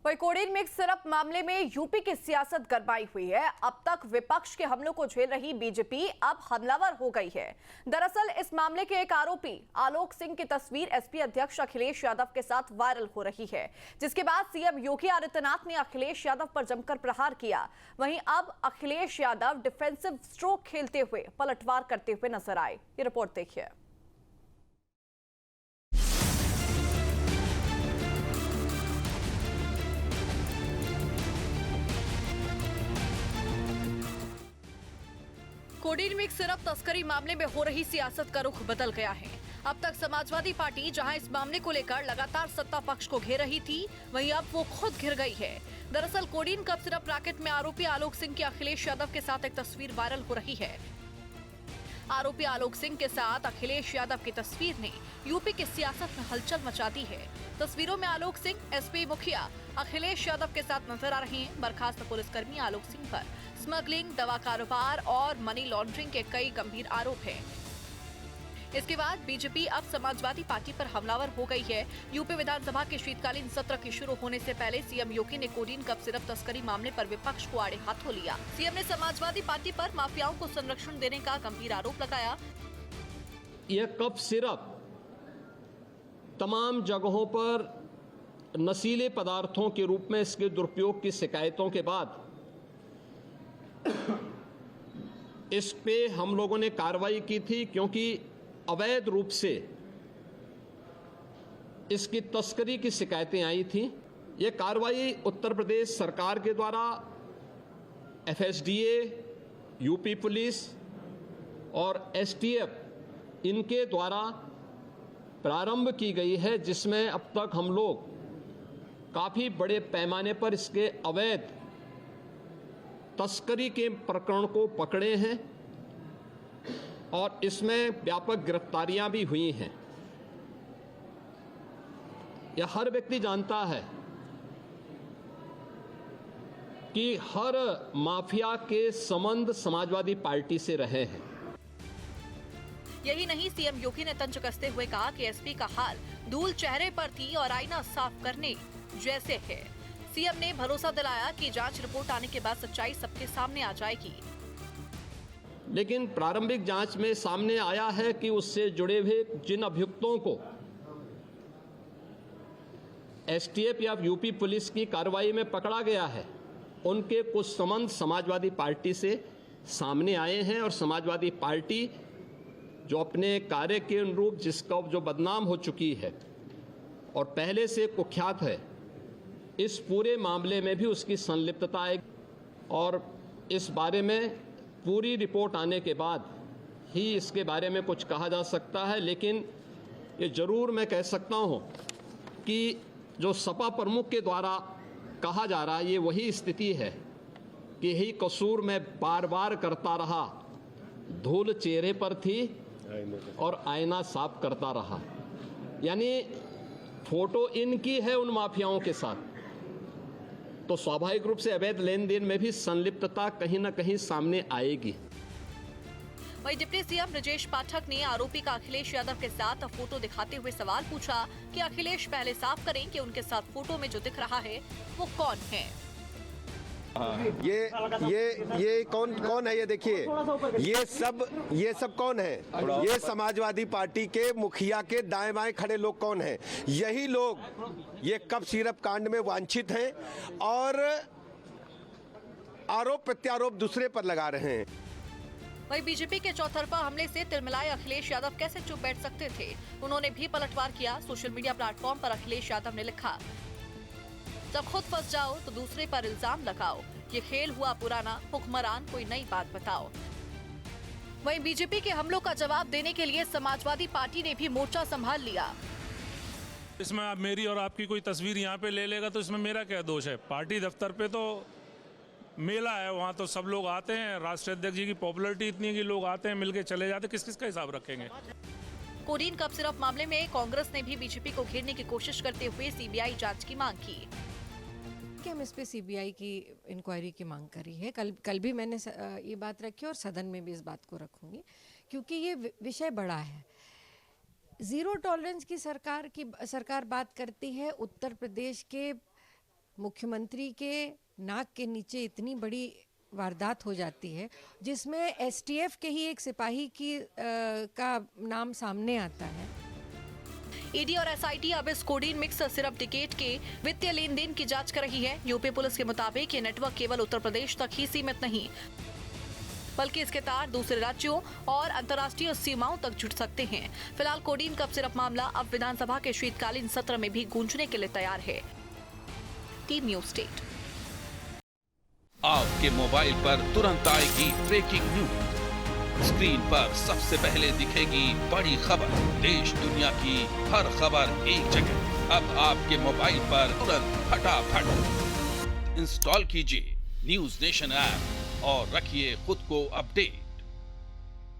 वही codeine mix syrup मामले में यूपी की सियासत गरमाई हुई है। अब तक विपक्ष के हमलों को झेल रही बीजेपी अब हमलावर हो गई है। दरअसल इस मामले के एक आरोपी आलोक सिंह की तस्वीर एसपी अध्यक्ष अखिलेश यादव के साथ वायरल हो रही है, जिसके बाद सीएम योगी आदित्यनाथ ने अखिलेश यादव पर जमकर प्रहार किया। वहीं अब अखिलेश यादव डिफेंसिव स्ट्रोक खेलते हुए पलटवार करते हुए नजर आए। ये रिपोर्ट देखिए। कोडेन मिक्स सिरप तस्करी मामले में हो रही सियासत का रुख बदल गया है। अब तक समाजवादी पार्टी जहां इस मामले को लेकर लगातार सत्ता पक्ष को घेर रही थी, वहीं अब वो खुद घिर गई है। दरअसल कोडेन कप सिरप रैकेट में आरोपी आलोक सिंह की अखिलेश यादव के साथ एक तस्वीर वायरल हो रही है। आरोपी आलोक सिंह के साथ अखिलेश यादव की तस्वीर ने यूपी की सियासत में हलचल मचा दी है। तस्वीरों में आलोक सिंह एसपी मुखिया अखिलेश यादव के साथ नजर आ रहे हैं। बर्खास्त पुलिसकर्मी आलोक सिंह पर स्मगलिंग, दवा कारोबार और मनी लॉन्ड्रिंग के कई गंभीर आरोप हैं। इसके बाद बीजेपी अब समाजवादी पार्टी पर हमलावर हो गई है। यूपी विधानसभा के शीतकालीन सत्र के शुरू होने से पहले सीएम योगी ने कोडेन कप सिरप तस्करी मामले पर विपक्ष को आड़े हाथों लिया। सीएम ने समाजवादी पार्टी पर माफियाओं को संरक्षण देने का गंभीर आरोप लगाया। यह कप सिरप तमाम जगहों पर नशीले पदार्थों के रूप में इसके दुरुपयोग की शिकायतों के बाद इस पे हम लोगों ने कार्रवाई की थी, क्योंकि अवैध रूप से इसकी तस्करी की शिकायतें आई थी। ये कार्रवाई उत्तर प्रदेश सरकार के द्वारा एफएसडीए, यूपी पुलिस और एसटीएफ इनके द्वारा प्रारंभ की गई है, जिसमें अब तक हम लोग काफ़ी बड़े पैमाने पर इसके अवैध तस्करी के प्रकरण को पकड़े हैं और इसमें व्यापक गिरफ्तारियां भी हुई हैं। यह हर व्यक्ति जानता है कि हर माफिया के संबंध समाजवादी पार्टी से रहे हैं। यही नहीं, सीएम योगी ने तंज कसते हुए कहा कि एसपी का हाल धूल चेहरे पर थी और आईना साफ करने जैसे है। सीएम ने भरोसा दिलाया कि जांच रिपोर्ट आने के बाद सच्चाई सबके सामने आ जाएगी। लेकिन प्रारंभिक जांच में सामने आया है कि उससे जुड़े हुए जिन अभियुक्तों को एसटीएफ या यूपी पुलिस की कार्रवाई में पकड़ा गया है, उनके कुछ संबंध समाजवादी पार्टी से सामने आए हैं और समाजवादी पार्टी जो अपने कार्य के अनुरूप जिसका जो बदनाम हो चुकी है और पहले से कुख्यात है, इस पूरे मामले में भी उसकी संलिप्तता है और इस बारे में पूरी रिपोर्ट आने के बाद ही इसके बारे में कुछ कहा जा सकता है। लेकिन ये जरूर मैं कह सकता हूँ कि जो सपा प्रमुख के द्वारा कहा जा रहा है, ये वही स्थिति है कि यही कसूर मैं बार बार करता रहा, धूल चेहरे पर थी और आईना साफ करता रहा। यानी फोटो इनकी है उन माफियाओं के साथ, तो स्वाभाविक रूप से अवैध लेन देन में भी संलिप्तता कहीं न कहीं सामने आएगी। वहीं डिप्टी सीएम ब्रजेश पाठक ने आरोपी का अखिलेश यादव के साथ फोटो दिखाते हुए सवाल पूछा कि अखिलेश पहले साफ करें कि उनके साथ फोटो में जो दिख रहा है वो कौन है। ये कौन है? ये देखिए, ये सब कौन है? ये समाजवादी पार्टी के मुखिया के दाएं बाएं खड़े लोग कौन हैं? यही लोग ये कप सिरप कांड में वांछित हैं और आरोप प्रत्यारोप दूसरे पर लगा रहे हैं। वहीं बीजेपी के चौतरफा हमले से तिलमिलाए अखिलेश यादव कैसे चुप बैठ सकते थे? उन्होंने भी पलटवार किया। सोशल मीडिया प्लेटफॉर्म पर अखिलेश यादव ने लिखा, जब खुद फंस जाओ तो दूसरे पर इल्जाम लगाओ, ये खेल हुआ पुराना, हुक्मरान कोई नई बात बताओ। वहीं बीजेपी के हमलों का जवाब देने के लिए समाजवादी पार्टी ने भी मोर्चा संभाल लिया। इसमें आप मेरी और आपकी कोई तस्वीर यहाँ पे ले लेगा तो इसमें मेरा क्या दोष है? पार्टी दफ्तर पे तो मेला है, वहाँ तो सब लोग आते हैं। राष्ट्रीय अध्यक्ष जी की पॉपुलैरिटी इतनी है कि लोग आते हैं, मिलके चले जाते, किस किस का हिसाब रखेंगे? कोडेन कप सिरप मामले में कांग्रेस ने भी बीजेपी को घेरने की कोशिश करते हुए सीबीआई जांच की मांग की। कि हम इस पे सीबीआई की इंक्वायरी की मांग करी है। कल भी मैंने ये बात रखी और सदन में भी इस बात को रखूंगी, क्योंकि ये विषय बड़ा है। जीरो टॉलरेंस की सरकार बात करती है। उत्तर प्रदेश के मुख्यमंत्री के नाक के नीचे इतनी बड़ी वारदात हो जाती है जिसमें एसटीएफ के ही एक सिपाही का नाम सामने आता है। ईडी और एसआईटी अब इस कोडीन मिक्स सिरप टिकट के वित्तीय लेन देन की जांच कर रही है। यूपी पुलिस के मुताबिक ये नेटवर्क केवल उत्तर प्रदेश तक ही सीमित नहीं, बल्कि इसके तार दूसरे राज्यों और अंतर्राष्ट्रीय सीमाओं तक जुड़ सकते हैं। फिलहाल कोडीन कप सिरप मामला अब विधानसभा के शीतकालीन सत्र में भी गूंजने के लिए तैयार है। Team news state. आपके मोबाइल पर तुरंत आएगी ब्रेकिंग न्यूज। स्क्रीन पर सबसे पहले दिखेगी बड़ी खबर। देश दुनिया की हर खबर एक जगह। अब आपके मोबाइल पर तुरंत फटाफट इंस्टॉल कीजिए न्यूज नेशन ऐप और रखिए खुद को अपडेट।